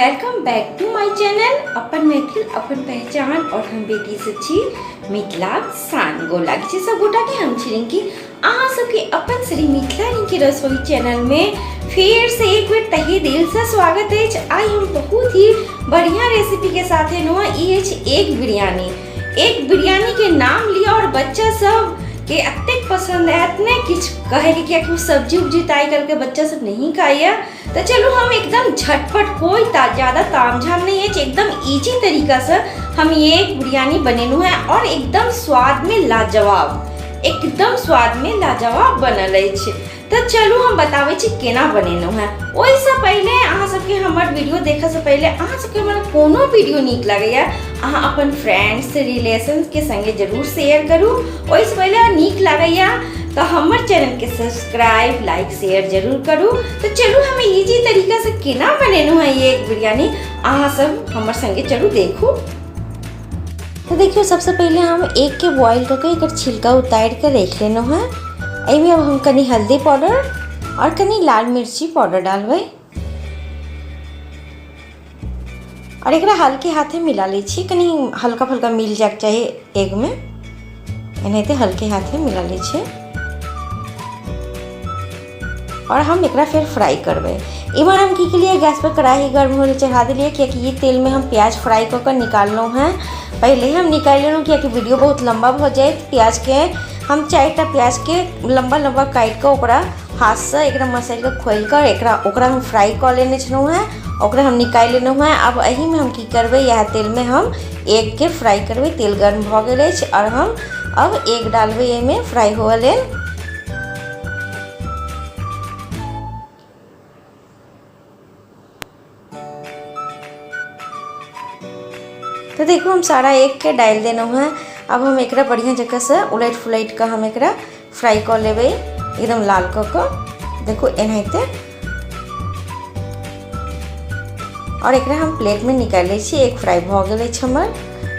Welcome back to my channel अपन मैथिल अपन पहचान और हम बेटी से छी मिथिलाक शान गोलाक छी सब गोटा के हम छी कि अहाँ सबके अपन श्री मिथिला की रसोई चैनल में फिर से एक बेर तहे दिल से स्वागत है। आई हम बहुत ही बढ़िया रेसिपी के साथ एग बिरयानी के नाम लिया और बच्चा सब के अत्यंत पसंद है इतने किच कहे कि सब्जी उब्जी ताई करके बच्चा सब नहीं खाइए। तो चलो हम एकदम झटपट कोई ज़्यादा तामझाम नहीं है, एकदम इजी तरीका से हम ये एक बिरयानी बनेलू है और एकदम स्वाद में लाजवाब बनल है। तो चलो हम बतावे छी केना बनेलू है। ओहि से पहले अहाँ सबके हमर वीडियो देखा से पहले अहाँ सबके हमरा कोनो वीडियो नीक लगैया अहाँ अपन फ्रेंड्स रिलेशंस के संगे जरूर शेयर करू। ओहि से पहले नीक लगैया तो हमर चैनल के सब्सक्राइब लाइक शेयर जरूर करू। तो चलो हम इजी तरीका से केना बनेलू है ये एक बिरयानी अहाँ सब हमर संगे चलू देखू। तो देखियो सबसे पहले हम एग के बॉईल करके एकर छिलका उतार के रख लेनो है। एमे अब हम कनी हल्दी पाउडर और कनी लाल मिर्ची पाउडर डालबे और एकरा हल्के हाथे मिला ले छी। कनी हल्का फुल्का मिल जाए चाहिए एग में, एनाहिते हल्के हाथे मिला ले छी और हम एकरा फिर फ्राई करबे। इमर हम की के लिए गैस पर कढ़ाई गर्म होने चढ़ा दिलिए क्योंकि ये तेल में हम प्याज फ्राई कर निकालना है। पहले हम निकाल लेना क्योंकि वीडियो बहुत लंबा हो जाए। प्याज के हम 4टा प्याज के लंबा लंबा काट कर ओकरा हाथ से एक मसाला के खोल कर ओकरा हम फ्राई कर लेने छलू है, ओकरा हम निकाल लेना है। अब यही में हम की करबे यह तेल में हम एग के फ्राई करबे। तेल गर्म भ गेल और हम अब एग डालबे एमे फ्राई होवे लेल। तो देखो हम सारा एग के डाल देना है। अब हम एकरा बढ़िया जगह से उलट फुलट कर हम एकरा फ्राई कर लेबे एकदम लाल कर देखो एनाहिते और एकरा हम प्लेट में निकाल ले छी। एक फ्राई भ गेल हमर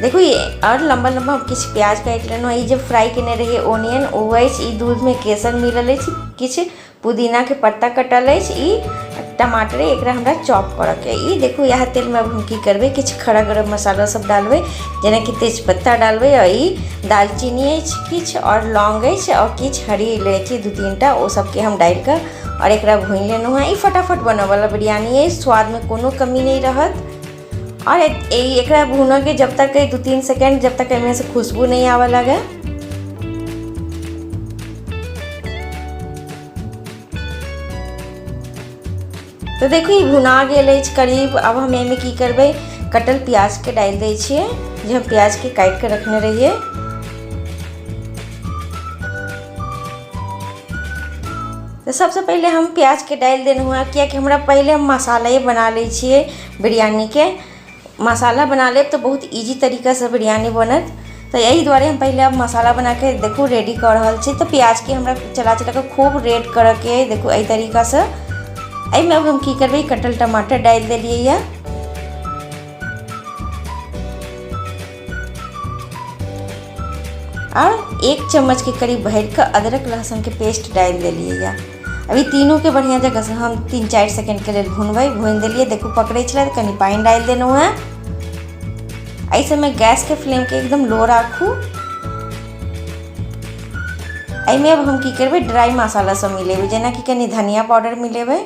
देखो ये और लंबा लंबा हम किछ प्याज काट लेना। ये जब फ्राई केने रहिए ओनियन ओवैस दूध में केसर मिलल है, किछ पुदीना के पत्ता कटल है, टमाटर एकरा हमरा चॉप करके ई देखो यह तेल में अब हम की करबे किछ खड़ा गरम मसाला सब डालबे जेना कि तेजपत्ता डालबे और ई दालचीनी है किछ और लौंग है और किछ हरी इलायची 2-3टा वो सबके हम डाल कर और एकरा भून लेना है। ई फटाफट बने वाला बिरयानी है, स्वाद में कोनो कमी नहीं रहत। और एकरा भून के जब तक 2-3 सेकेंड जब तक एमे से खुशबू नहीं आवे लगे तो देखो ये भुना गेल करीब। अब हम एमे की करबे कटल प्याज के डाल दे छिए जो हम प्याज के काट के रखने रहिए। तो सबसे पहले हम प्याज के डाल देना हुआ क्योंकि हमरा पहले हम मसाला ही बना ले छिए बिरयानी के। मसाला बना ले तो बहुत इजी तरीका से बिरयानी बनत। तो यही द्वारे हम पहले अब मसाला बना के देखो रेडी कर रहा छी। तो प्याज के हमरा चला चला के खूब रेड करके देखो यही तरीका से में अब हम की करबे कटल टमाटर डाल दिलिए और 1 चम्मच के करीब भर कर अदरक लहसुन के पेस्ट डाल दिलिए। अभी तीनों के बढ़िया जगह से हम 3-4 सेकंड के लिए भून दिलिए। देखो पकड़े चला तो कनी पानी डाल देना है। ऐसे में गैस के फ्लेम के एकदम लो रखू। में अब हम की करबे ड्राई मसाला सब मिलेबे जेना कि कनी धनिया पाउडर मिलेबे,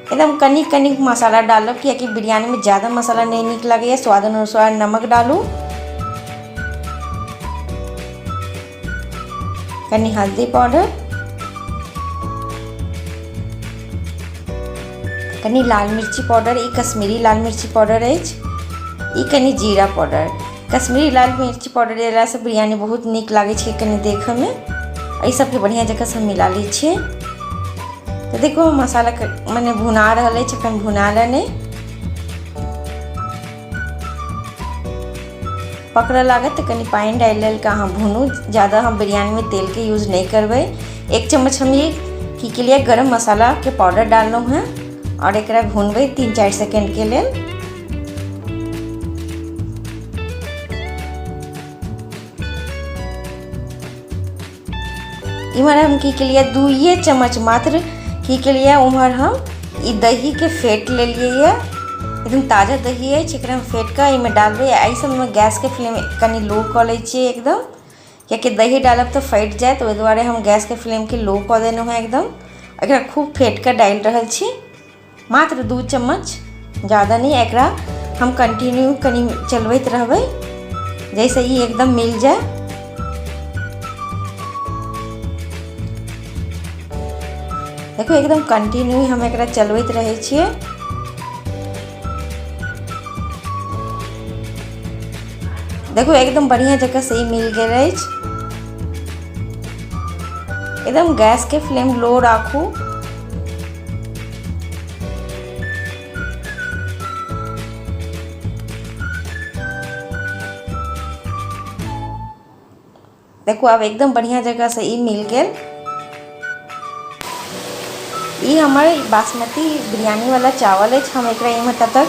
एकदम कनिक कनिक मसाला डालो क्योंकि बिरयानी में ज़्यादा मसाला नहीं निक लगे। स्वाद अनुसार नमक डालू, कनी हल्दी पाउडर, कनी लाल मिर्ची पाउडर, ई कश्मीरी लाल मिर्ची पाउडर है, ई कनी जीरा पाउडर। कश्मीरी लाल मिर्ची पाउडर डाला से बिरयानी बहुत निक लगे छे कनी देखे में। ई सबके बढ़िया जगह से मिला ली छे। तो देखो मसाला मैंने भुना रहा है चिकन भुना लेने पकड़ लागत तो कनी पानी डाल के हम भूनू। ज़्यादा हम बिरयानी में तेल के यूज़ नहीं करबे। 1 चम्मच हम ये की के लिए गरम मसाला के पाउडर डालना है और एक भूनबे 3-4 सेकेंड के लिए। इमर हम की के लिए 2 चम्मच मात्र की के लिए उम्हर हम ई दही के फेट ले लिए, एकदम ताज़ा दही है, एकरा हम फेट कर इमें डालबे। ऐसे में गैस के फ्लेम कनी लो कर ले एकदम, क्या दही डालब तो फट जाए, तो दुआरे हम गैस के फ्लेम के लो कर देना है एकदम। एकरा खूब फेट कर डाल रहा छी, मात्र 2 चम्मच, ज़्यादा नहीं। एकरा हम कंटिन्यू कनी चलबैत रहबै जैसे ये एकदम मिल जाए। देखो एकदम कंटिन्यू हम एकरा चलबैत रहे छियै। देखो एकदम बढ़िया जगह से ही मिल गए। एकदम गैस के फ्लेम लो राखू। देखो अब एकदम बढ़िया जगह से ही मिल गए। ये हमारे बासमती बिरयानी वाला चावल है, हम एक तब तक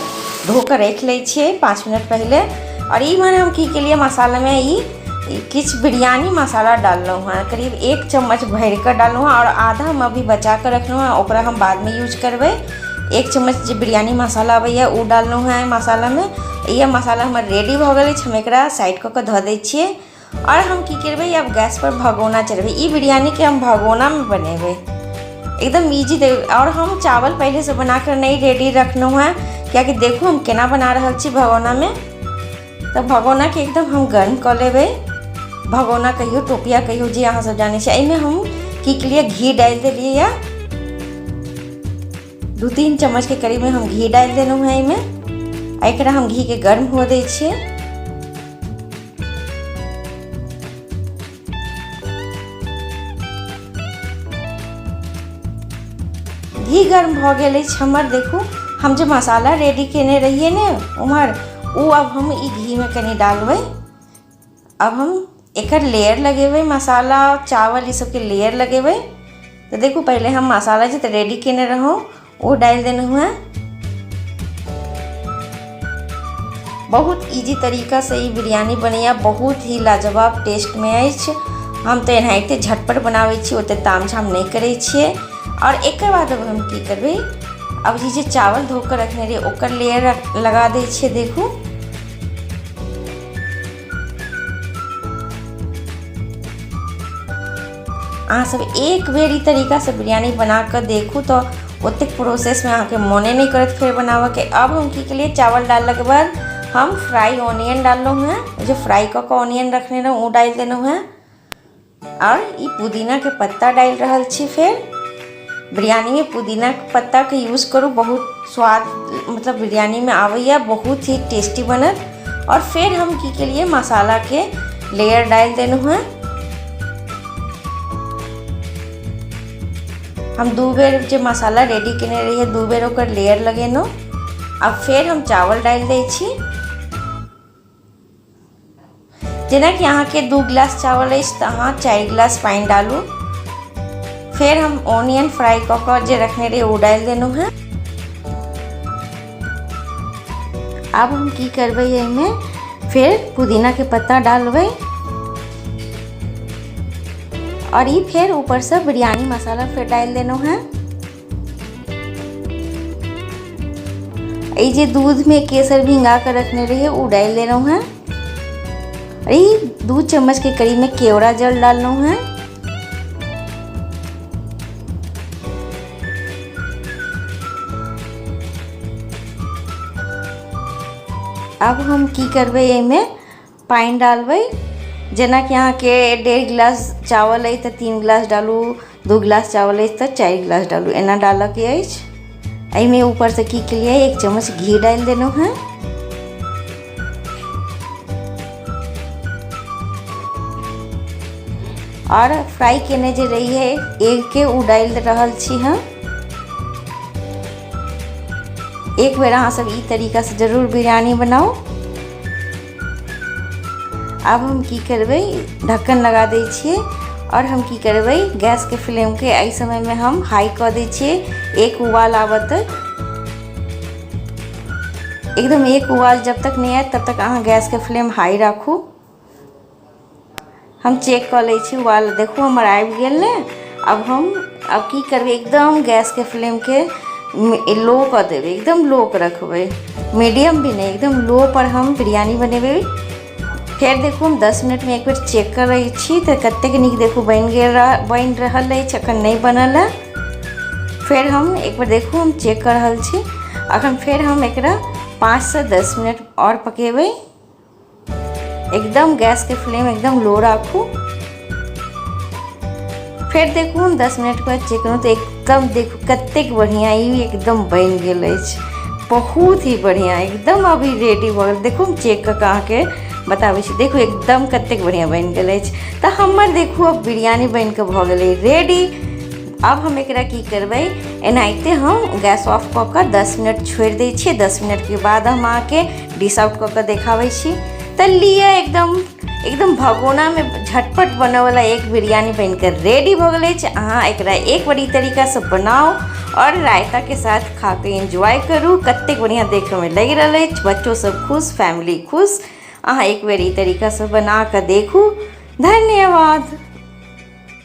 धो कर रख ले 5 मिनट पहले। और ये मैंने हम की के लिए मसाला में ये किस बिरयानी मसाला डाल रहा हूँ, करीब 1 चम्मच भर कर डालूँ और आधा हम अभी बचा कर रखना है, ओकरा हम बाद में यूज करबे। 1 चम्मच जो बिरयानी मसाला आबैया वो डालना है मसाला में। ये मसाला हमारे रेडी हो गए, हम एक साइड कर धो दै छियै। और हम की करबे, अब गैस पर भगोना चढ़बे। ये बिरयानी के हम भगोना में बनेबे, एकदम इजी। और हम चावल पहले से बना कर नहीं रेडी रखना है, क्या कि देखो हम केना बना रहा छी भगोना में। तो भगोना के एकदम हम गर्म कर लेबे। भगोना कहियो टोपिया कहियो जी अहाँ सब जाने से। में हम की के लिए घी डाल दिलिए, या 2-3 चम्मच के करीब में हम घी डाल देना है। में एकरा हम घी के गर्म हो दै छियै। घी गर्म हो गए हमर। देखो हम जो मसाला रेडी केने रहिए ने उमर, वो अब हम ई घी में कनी डालबे। अब हम एक लेयर लगेबे, मसाला चावल ये सब के लेयर लगेबे। तो देखो पहले हम मसाला जो रेडी केने रहो वो डाल देना हुआ। बहुत इजी तरीका से ये बिरयानी बनिया, बहुत ही लाजवाब टेस्ट में अछि। हम तो एनाहिते झटपट बनावे छी, ओते ताम झाम नहीं करे छिए। और एक बाद अब हम की करबे, अब ये चावल धोकर रखने रही ओकर लेयर लगा दै छियै। देखू अहाँ सब एक बेर ई तरीका से बिरयानी बना कर देखू, तो ओते प्रोसेस में अहाँ के मने नहीं करत फिर बनावे के। अब हम की के लिए चावल डालने के बाद हम फ्राई ऑनियन डालना है, जो फ्राई कर ऑनियन रखने रहो वो डाल देना है। और ये पुदीना के पत्ता डाल रहा छी। फिर बिरयानी में पुदीना के पत्ता के यूज़ करो, बहुत स्वाद मतलब बिरयानी में आवेया, बहुत ही टेस्टी बनत। और फिर हम की के लिए मसाला के लेयर डाल देना है। हम 2 बेर जो मसाला रेडी केने रहिए 2 बेर ओकर लेयर लगेनो। अब फिर हम चावल डाल दै छी। जेना कि अहाँ के 2 गिलास चावल है तो अहाँ 4 गिलास पानी डालू। फिर हम ऑनियन फ्राई कर जे रखने रहे वो डाल देना है। अब हम की करबे, में फिर पुदीना के पत्ता डालबे। और ये फिर ऊपर से बिरयानी मसाला फिर डाल देना है। ये दूध में केसर भिंगा कर रखने रहिए वो डाल देना है। ये 2 चम्मच के करीब में केवड़ा जल डालना है। अब हम की करबे, में पानी डालबे। जेना कि यहाँ के 1.5 गिलास चावल है तो 3 गिलास डालू, 2 गिलास चावल है तो 4 गिलास डालू, एना डाल के अछि। में ऊपर से की के लिए 1 चम्मच घी डाल देना है। और फ्राई केने जे रही है एग के उ डाल रहल छी हम। एक बेर अहाँ सब ई तरीका से जरूर बिरयानी बनाओ। अब हम की करबे, ढक्कन लगा दै छियै। और हम की करबे, गैस के फ्लेम के एहि समय में हम हाई कर दै छियै। एक उबाल आबत एकदम, एक उबाल जब तक नहीं आए तब तक अहाँ गैस के फ्लेम हाई राखू। हम चेक कर ले छी उबाल, देखो हमर आबि गेल ने। अब हम अब की करबे, एकदम गैस के फ्लेम के लो कर देवे, एकदम लो कर रखबे, मीडियम भी नहीं, एकदम लो पर हम बिरयानी बनेबे। फिर देखू हम 10 मिनट में एक बार चेक कर रही छी तो कतेक नीक देखू बन रहल अछि, अखन नहीं बनल है। फिर हम एक बार देखू हम चेक कर रहल छी। अखन फिर हम एकरा 5 से 10 मिनट और पकेबे, एकदम गैस के फ्लेम एकदम लो राखू। फिर देखू हम 10 मिनट के बाद चेक करूँ तो एकदम देखू कतेक बढ़िया ई एकदम बन गेल अछि, बहुत ही बढ़िया, एकदम अभी रेडी भ गेल। देखू हम चेक कऽ अहाँ के बताबै छी, देखू एकदम कतेक बढ़िया बन गेल अछि। तो हमर देखू अब बिरयानी बन के भ गेलै रेडी। अब हम एकरा की करबै, एनाहिते हम गैस ऑफ कऽ कऽ 10 मिनट छोड़ि दै छियै। 10 मिनट के बाद हम अहाँके डिश आउट कऽ कऽ देखाबै छी। तो लिए एकदम भगोना में झटपट बने वाला एक बिरयानी बनकर रेडी हो गए। अहाँ एकरा एक बड़ी तरीका से बनाओ और रायता के साथ खा के एंजॉय करू। कतेक बढ़िया देखे में लग रहा है, बच्चों सब खुश, फैमिली खुश। अहाँ एक बार ई तरीका से बना कर देखू। धन्यवाद।